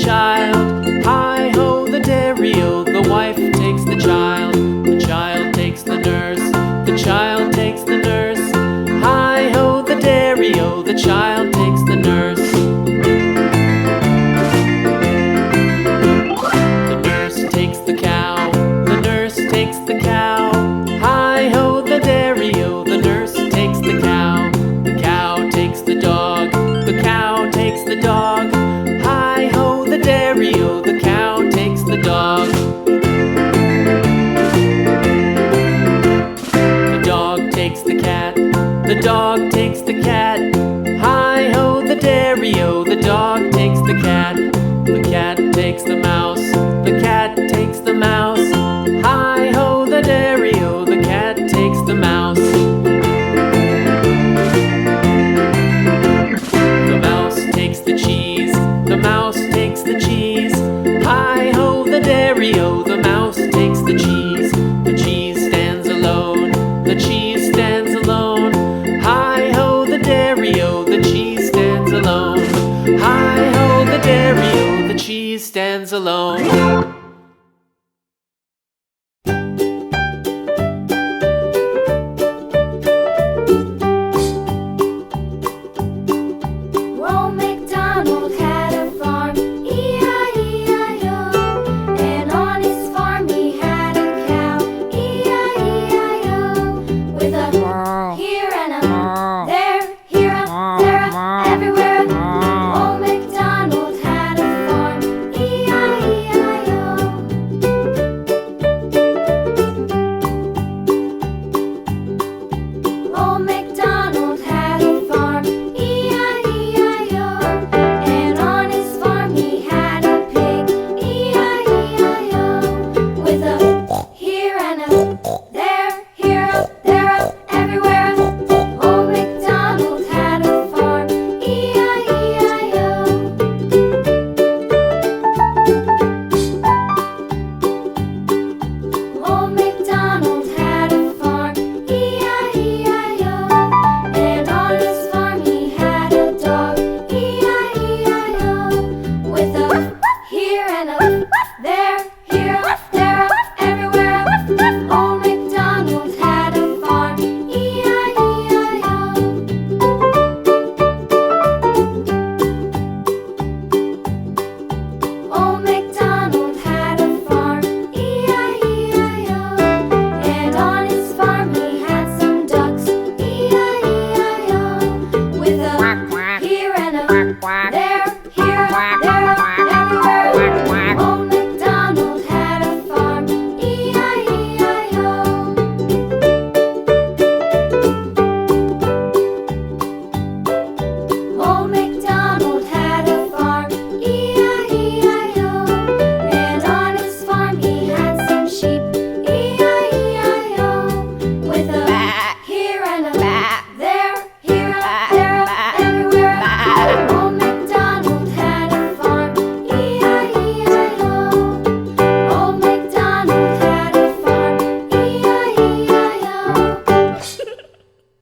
child. Hi-ho, the dairy-o, the wife takes the child. The child takes the nurse, the child takes the nurse. Hi-ho, the dairy-o, the child takes the nurse. The nurse takes the cow, the nurse takes the cow. Hi-ho, the dairy-o, the nurse takes the cow. The cow takes the dog, the cow takes the dog. Hi-ho, the dairy-o, the cow takes the dog. The dog takes the cat, the dog takes the cat. Hi-ho, the dairy-o, the dog takes the cat. The cat takes the mouse, the cat takes the mouse. Hi-ho, the dairy-o, the cat takes the mouse. The mouse takes the cheese, the mouse takes the cheese. Hi-ho, the dairy-o, the mouse takes the cheese. The cheese stands alone, the cheese stands alone. Hi-ho, the dairy-o, the cheese stands alone. Hi-ho, the dairy-o, the cheese stands alone.